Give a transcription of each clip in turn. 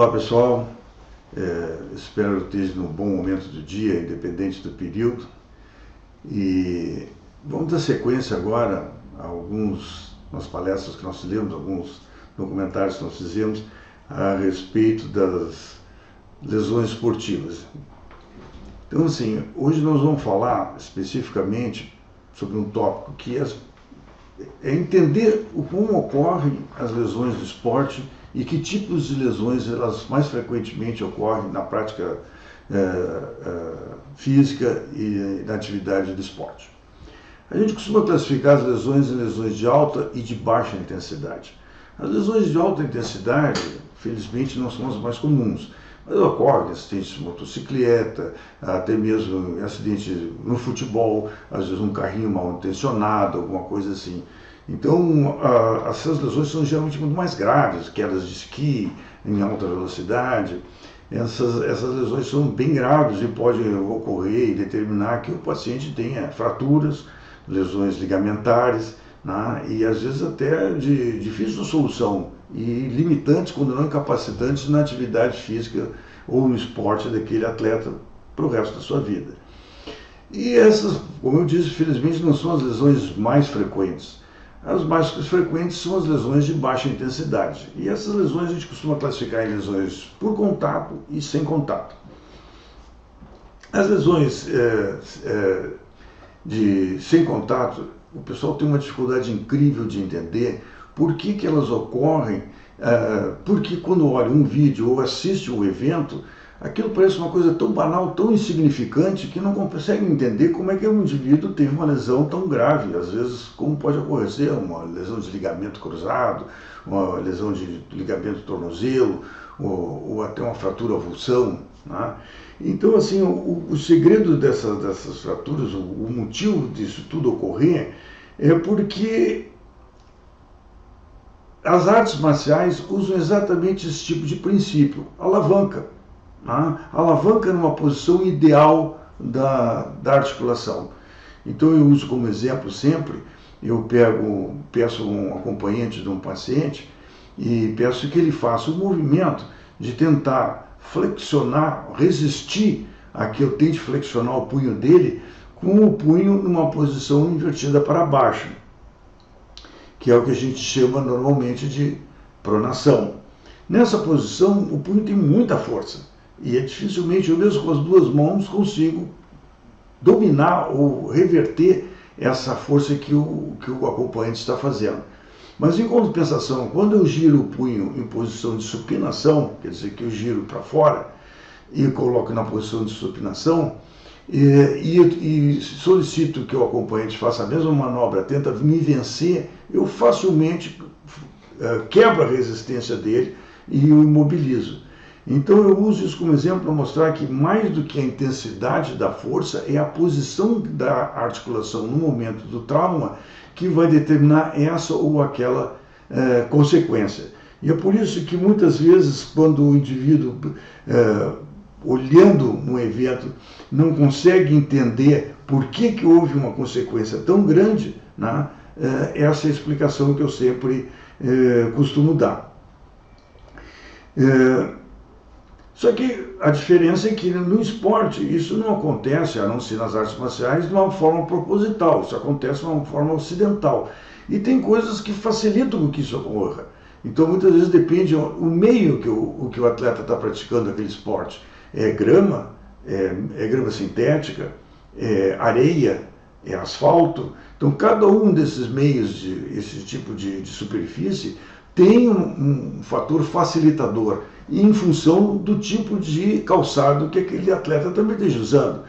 Olá pessoal, espero que esteja num bom momento do dia, independente do período. E vamos dar sequência agora a umas palestras que nós fizemos, alguns documentários que nós fizemos a respeito das lesões esportivas. Então assim, hoje nós vamos falar especificamente sobre um tópico que é entender como ocorrem as lesões do esporte e que tipos de lesões elas mais frequentemente ocorrem na prática física e na atividade do esporte. A gente costuma classificar as lesões em lesões de alta e de baixa intensidade. As lesões de alta intensidade, felizmente, não são as mais comuns, mas ocorrem acidentes de motocicleta, até mesmo acidentes no futebol, às vezes um carrinho mal intencionado, alguma coisa assim. Então, essas lesões são geralmente muito mais graves, quedas de esqui em alta velocidade. Essas lesões são bem graves e podem ocorrer e determinar que o paciente tenha fraturas, lesões ligamentares, né, e às vezes até de difícil solução e limitantes, quando não incapacitantes, na atividade física ou no esporte daquele atleta para o resto da sua vida. E essas, como eu disse, felizmente não são as lesões mais frequentes. As mais frequentes são as lesões de baixa intensidade. E essas lesões a gente costuma classificar em lesões por contato e sem contato. As lesões sem contato, o pessoal tem uma dificuldade incrível de entender por que elas ocorrem, porque quando olha um vídeo ou assiste um evento, aquilo parece uma coisa tão banal, tão insignificante, que não consegue entender como é que um indivíduo teve uma lesão tão grave. Às vezes, como pode acontecer uma lesão de ligamento cruzado, uma lesão de ligamento tornozelo, ou até uma fratura avulsão, né? Então, assim, o segredo dessas fraturas, o motivo disso tudo ocorrer, é porque as artes marciais usam exatamente esse tipo de princípio, alavanca. Alavanca numa posição ideal da articulação. Então eu uso como exemplo sempre, eu peço um acompanhante de um paciente e peço que ele faça o movimento de tentar flexionar, resistir a que eu tente flexionar o punho dele com o punho numa posição invertida para baixo, que é o que a gente chama normalmente de pronação. Nessa posição o punho tem muita força. E dificilmente eu mesmo com as duas mãos consigo dominar ou reverter essa força que o acompanhante está fazendo. Mas em compensação, quando eu giro o punho em posição de supinação, quer dizer que eu giro para fora e coloco na posição de supinação, e solicito que o acompanhante faça a mesma manobra, tenta me vencer, eu facilmente quebro a resistência dele e o imobilizo. Então eu uso isso como exemplo para mostrar que mais do que a intensidade da força é a posição da articulação no momento do trauma que vai determinar essa ou aquela consequência. E é por isso que muitas vezes quando o indivíduo, olhando um evento, não consegue entender por que houve uma consequência tão grande, né, essa é a explicação que eu sempre costumo dar. Só que a diferença é que no esporte isso não acontece, a não ser nas artes marciais, de uma forma proposital, isso acontece de uma forma ocidental. E tem coisas que facilitam que isso ocorra. Então muitas vezes depende o meio que o atleta está praticando aquele esporte. É grama, é grama sintética, é areia, é asfalto. Então cada um desses meios, esse tipo de superfície, tem um fator facilitador em função do tipo de calçado que aquele atleta também esteja usando.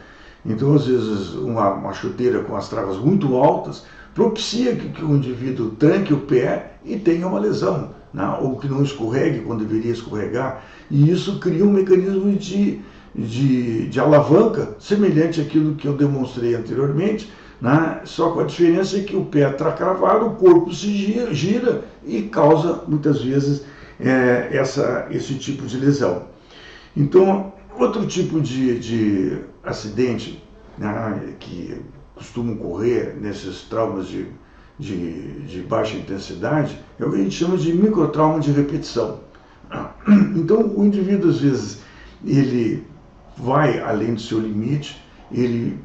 Então, às vezes, uma chuteira com as travas muito altas propicia que o indivíduo tranque o pé e tenha uma lesão, né? Ou que não escorregue quando deveria escorregar. E isso cria um mecanismo de alavanca semelhante àquilo que eu demonstrei anteriormente, né? Só com a diferença que o pé está cravado, o corpo se gira e causa, muitas vezes, esse tipo de lesão. Então, outro tipo de acidente, né, que costumam ocorrer nesses traumas de baixa intensidade é o que a gente chama de microtrauma de repetição. Então, o indivíduo, às vezes, ele vai além do seu limite, ele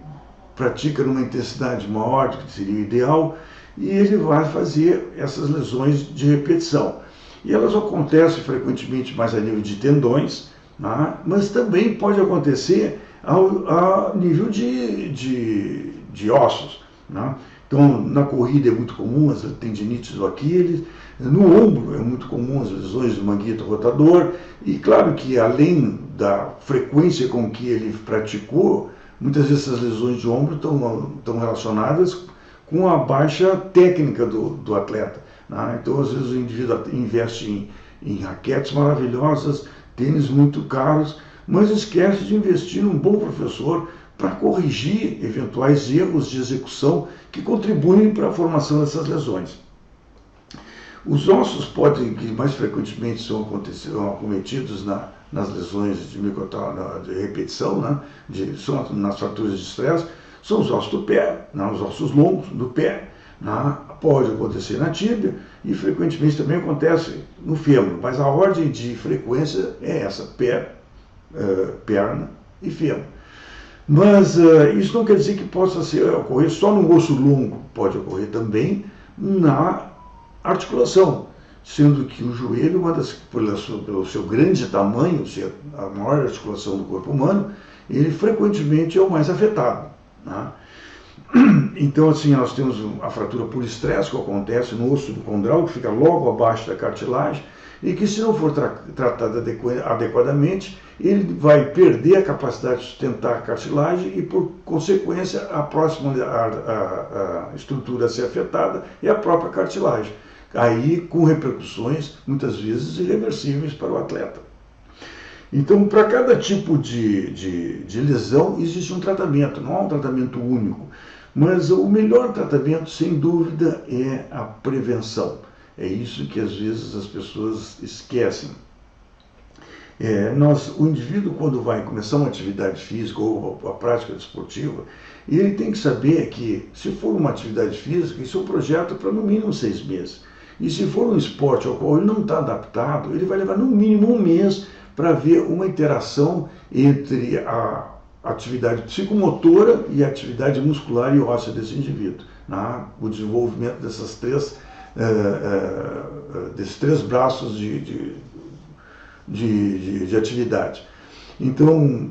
pratica numa intensidade maior do que seria o ideal, e ele vai fazer essas lesões de repetição. E elas acontecem frequentemente mais a nível de tendões, né? Mas também pode acontecer a nível de ossos, né? Então, na corrida é muito comum as tendinites do Aquiles, no ombro é muito comum as lesões do manguito rotador, e claro que além da frequência com que ele praticou, muitas vezes essas lesões de ombro estão relacionadas com a baixa técnica do atleta, né? Então, às vezes o indivíduo investe em raquetes maravilhosas, tênis muito caros, mas esquece de investir num bom professor para corrigir eventuais erros de execução que contribuem para a formação dessas lesões. Os ossos podem, que mais frequentemente são acometidos nas lesões de repetição, né, são nas fraturas de estresse, são os ossos do pé, né, os ossos longos do pé, né, pode acontecer na tíbia e frequentemente também acontece no fêmur, mas a ordem de frequência é essa, pé, perna e fêmur. Mas isso não quer dizer que possa ocorrer só no osso longo, pode ocorrer também na articulação, sendo que o joelho, pelo seu grande tamanho, ser a maior articulação do corpo humano, ele frequentemente é o mais afetado, né? Então, assim, nós temos a fratura por estresse, que acontece no osso do condral, que fica logo abaixo da cartilagem, e que, se não for tratado adequadamente, ele vai perder a capacidade de sustentar a cartilagem e, por consequência, a próxima a estrutura a ser afetada é a própria cartilagem. Aí, com repercussões, muitas vezes, irreversíveis para o atleta. Então, para cada tipo de lesão, existe um tratamento, não há um tratamento único. Mas o melhor tratamento, sem dúvida, é a prevenção. É isso que, às vezes, as pessoas esquecem. O indivíduo, quando vai começar uma atividade física ou a prática desportiva, ele tem que saber que, se for uma atividade física, isso é um projeto para, no mínimo, 6 meses. E se for um esporte ao qual ele não está adaptado, ele vai levar, no mínimo, 1 mês para ver uma interação entre a atividade psicomotora e a atividade muscular e óssea desse indivíduo, né? O desenvolvimento desses três braços de atividade. Então,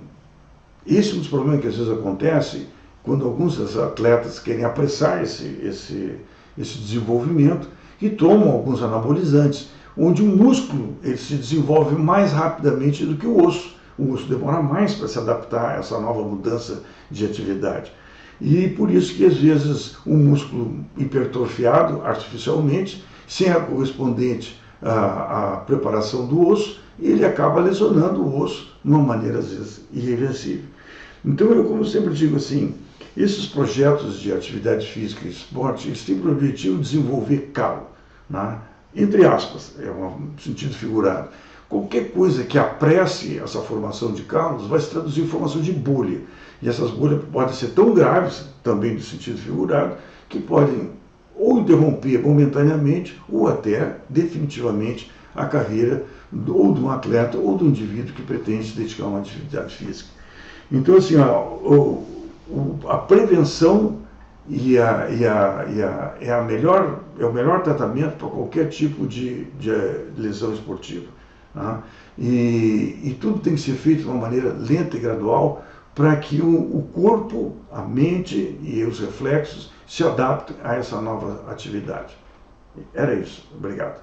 esse é um dos problemas que às vezes acontece quando alguns atletas querem apressar esse desenvolvimento e tomam alguns anabolizantes, onde o músculo ele se desenvolve mais rapidamente do que o osso. O osso demora mais para se adaptar a essa nova mudança de atividade. E por isso que, às vezes, o músculo hipertrofiado artificialmente, sem a correspondente à preparação do osso, ele acaba lesionando o osso de uma maneira, às vezes, irreversível. Então, eu, como sempre digo assim, esses projetos de atividade física e esporte, eles têm por objetivo desenvolver calo, né? Entre aspas, é um sentido figurado. Qualquer coisa que apresse essa formação de calos vai se traduzir em formação de bolha. E essas bolhas podem ser tão graves, também no sentido figurado, que podem ou interromper momentaneamente ou até definitivamente a carreira ou de um atleta ou do indivíduo que pretende se dedicar a uma atividade física. Então, assim, a prevenção é o melhor tratamento para qualquer tipo de lesão esportiva. Né? E tudo tem que ser feito de uma maneira lenta e gradual para que o corpo, a mente e os reflexos se adaptem a essa nova atividade. Era isso. Obrigado.